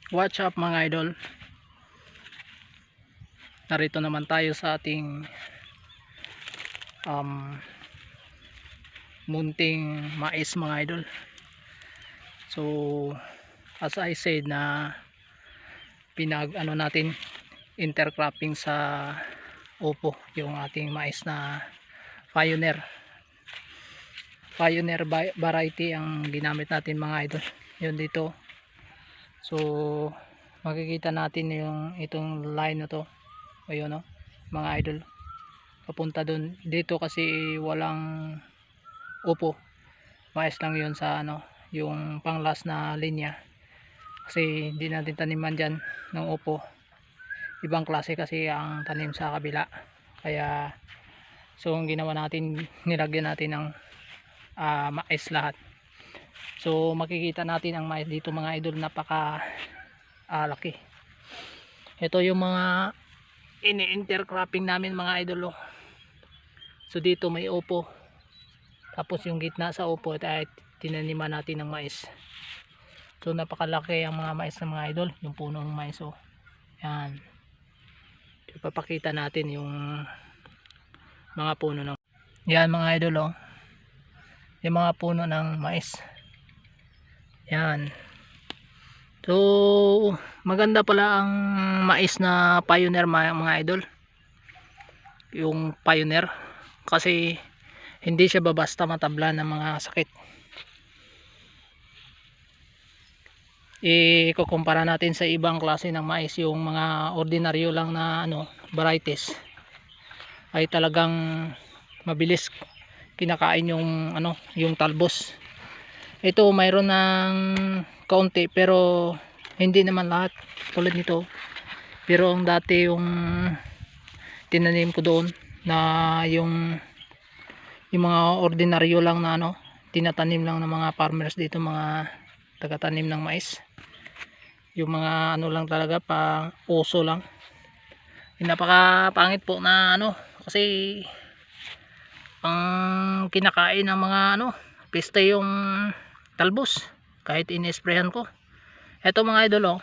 What's up mga idol? Narito naman tayo sa ating munting mais mga idol. So as I said na natin intercropping sa upo yung ating mais na Pioneer variety ang ginamit natin mga idol. Yun dito. So makikita natin yung itong line na to. Ayun no, mga idol, papunta dun dito kasi walang upo, mais lang yun sa ano, yung pang last na linya kasi hindi natin taniman dyan ng upo, ibang klase kasi ang tanim sa kabila. Kaya so ang ginawa natin, nilagyan natin ng mais lahat. So makikita natin ang mais dito mga idol, napaka laki. Ito yung mga ini-intercropping namin mga idol. So dito may upo, tapos yung gitna sa upo ay tinaniman natin ng mais. So napakalaki ang mga mais ng mga idol, yung puno ng mais. Oh, yan, ipapakita natin yung mga puno ng yan mga idol. Oh, yung mga puno ng mais yan. So maganda pala ang mais na Pioneer mga idol, yung Pioneer, kasi hindi siya babasta matabla ng mga sakit. Ikukumpara natin sa ibang klase ng mais, yung mga ordinaryo lang na varieties ay talagang mabilis kinakain yung yung talbos. Ito mayroon ng kaunti pero hindi naman lahat tulad nito. Pero ang dati yung tinanim ko doon na yung mga ordinaryo lang na tinatanim lang ng mga farmers dito, mga tagatanim ng mais, yung mga lang talaga, pang uso lang. Napaka pangit po na kasi ang kinakain ng mga peste yung talbos kahit inisprayan ko. Eto mga idol,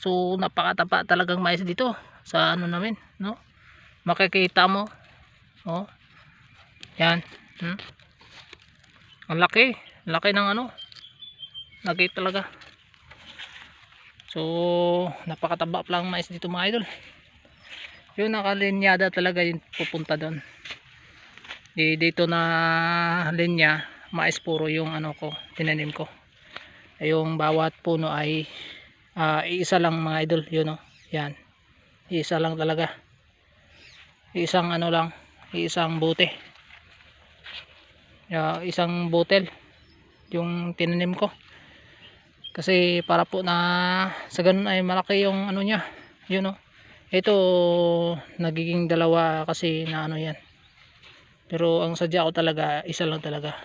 so napakataba talagang mais dito sa namin, makikita mo, yan, ang laki ng laki talaga. So napakataba lang mais dito mga idol. Yung nakalinyada talaga yung pupunta doon. Dito na linya mais puro yung ko tinanim ko. Yung bawat puno ay iisa lang mga idol, yun yan, iisa lang talaga, isang lang, isang bote, isang botel yung tinanim ko, kasi para po na sa ganun ay malaki yung nya, yun ito nagiging dalawa kasi na yan, pero ang sadya ko talaga isa lang talaga.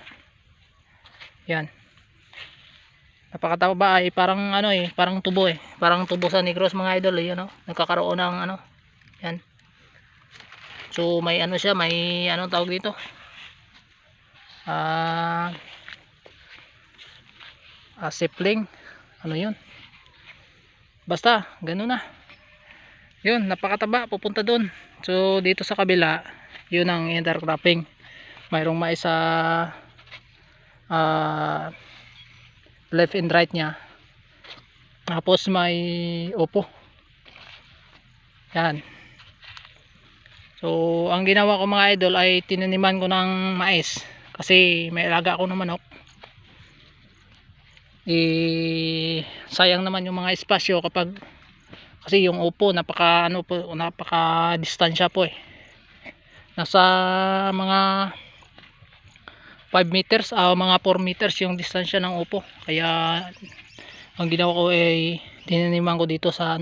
Yan, napakataba ay parang parang tubo parang tubo sa Negros mga idol. Yun nagkakaroon ng yan. So may siya, may tawag dito, sipling, yun, basta ganun na yun, napakataba, pupunta doon. So dito sa kabila yun ang intercropping, mayroong mais sa left and right nya, tapos may upo yan. So ang ginawa ko mga idol ay tinaniman ko ng mais kasi may alaga ako ng manok. Sayang naman yung mga espasyo kapag kasi yung upo napaka napaka distansya po nasa mga 5 meters mga 4 meters yung distansya ng upo. Kaya ang ginawa ko ay tinaniman ko dito sa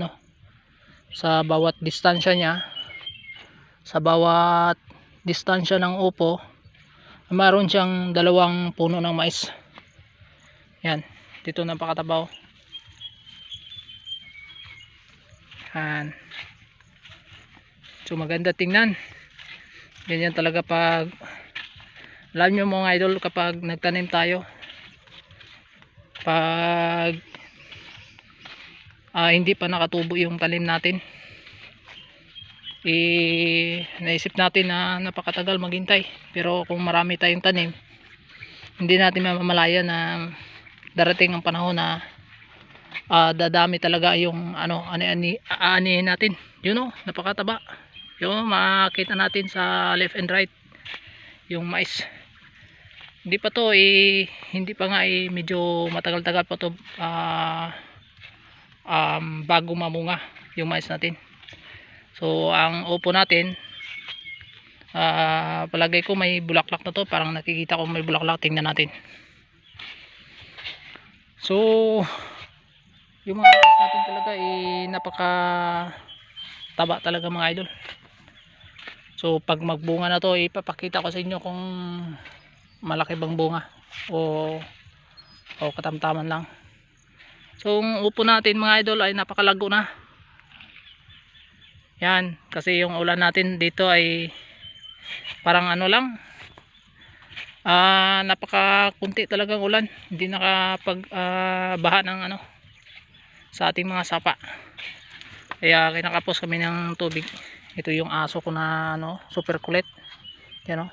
sa bawat distansya nya, sa bawat distansya ng upo mayroon siyang dalawang puno ng mais. Yan, dito napakatabaw. Yan, so maganda tingnan, ganyan talaga pag alam nyo mga idol, kapag nagtanim tayo, pag hindi pa nakatubo yung talim natin, naisip natin na napakatagal maghintay. Pero kung marami tayong tanim, hindi natin mamamalayan na darating ang panahon na dadami talaga yung aanihin natin. Yun napakataba. Yung makita natin sa left and right yung mais. Hindi pa to hindi pa nga medyo matagal-tagal pa to bago mamunga yung mais natin. So ang upo natin, palagay ko may bulaklak na to. Parang nakikita ko may bulaklak. Tingnan natin. So yung mga mais natin talaga napaka taba talaga mga idol. So pag magbunga na to, ipapakita ko sa inyo kung malaki bang bunga o katamtaman lang. So ang upo natin mga idol ay napakalago na. Yan, kasi yung ulan natin dito ay parang lang, napakakunti talagang ulan. Hindi nakapag baha ng sa ating mga sapa. Kaya kinakapos kami ng tubig. Ito yung aso ko na super kulit. Yan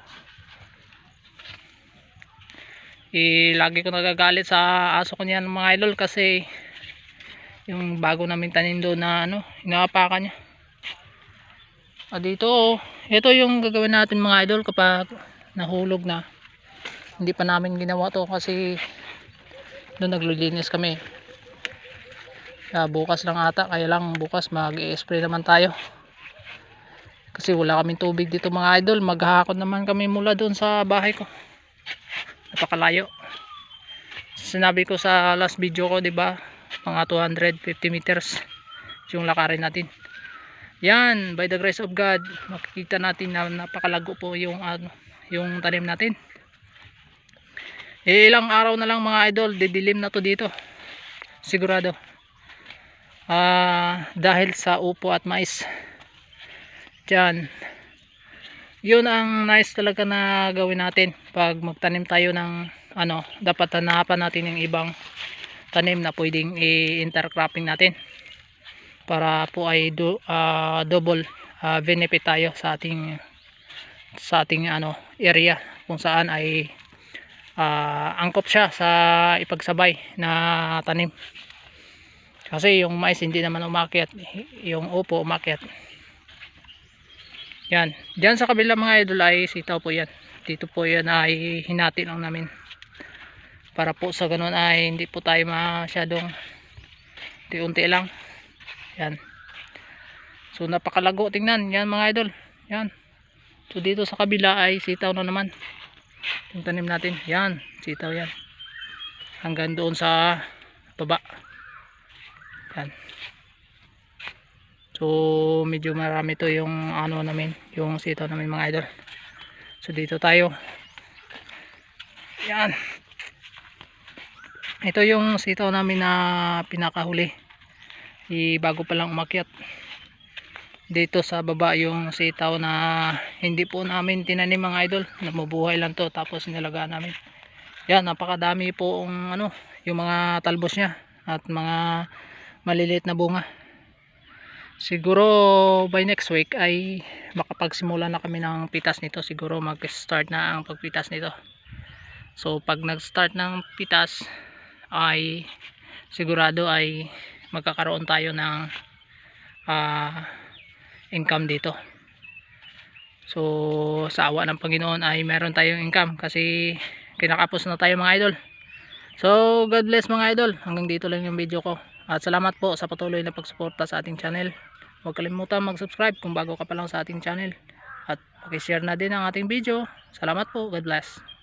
lagi ko nagagalit sa aso ko niyan mga idol, kasi yung bago namin tanim doon na inaapakan niya. Dito ito yung gagawin natin mga idol kapag nahulog na. Hindi pa namin ginawa to kasi doon naglilinis kami. Bukas lang ata, kaya lang bukas mag-i-spray naman tayo. Kasi wala kaming tubig dito mga idol. Maghahakot naman kami mula doon sa bahay ko. Napakalayo. Sinabi ko sa last video ko, 'di ba? Mga 250 meters yung lakarin natin. Yan, by the grace of God, makikita natin na napakalago po yung yung tanim natin. Ilang araw na lang mga idol, didilim na to dito. Sigurado. Dahil sa upo at mais. Diyan. Yun ang nice talaga na gawin natin pag magtanim tayo ng dapat hanapan natin yung ibang tanim na pwedeng i-intercropping natin para po ay double benefit tayo sa ating area kung saan ay angkop siya sa ipagsabay na tanim. Kasi yung mais hindi naman umakyat, yung upo umakyat. Yan, diyan sa kabila mga idol ay sitaw po yan. Dito po yan ay hinati lang namin para po sa ganun ay hindi po tayo masyadong unti-unti lang. Yan, so napakalago tingnan yan mga idol. Yan, so dito sa kabila ay sitaw na naman yung tanim natin. Yan, sitaw yan hanggang doon sa baba. Yan, so medyo marami to yung namin, yung sitaw namin mga idol. So dito tayo. Yan, ito yung sitaw namin na pinakahuli, bago pa lang umakyat. Dito sa baba yung sitaw na hindi po namin tinanim mga idol, namubuhay lang to tapos nilagaan namin. Yan, napakadami po yung mga talbos nya at mga maliliit na bunga. Siguro by next week ay makapagsimula na kami ng pitas nito. Siguro mag-start na ang pagpitas nito. So pag nag-start ng pitas ay sigurado ay magkakaroon tayo ng income dito. So sa awa ng Panginoon ay meron tayong income kasi kinakapos na tayo mga idol. So God bless mga idol. Hanggang dito lang yung video ko. At salamat po sa patuloy na pagsuporta sa ating channel. Huwag kalimutan mag-subscribe kung bago ka pa lang sa ating channel. At paki-share na din ang ating video. Salamat po. God bless.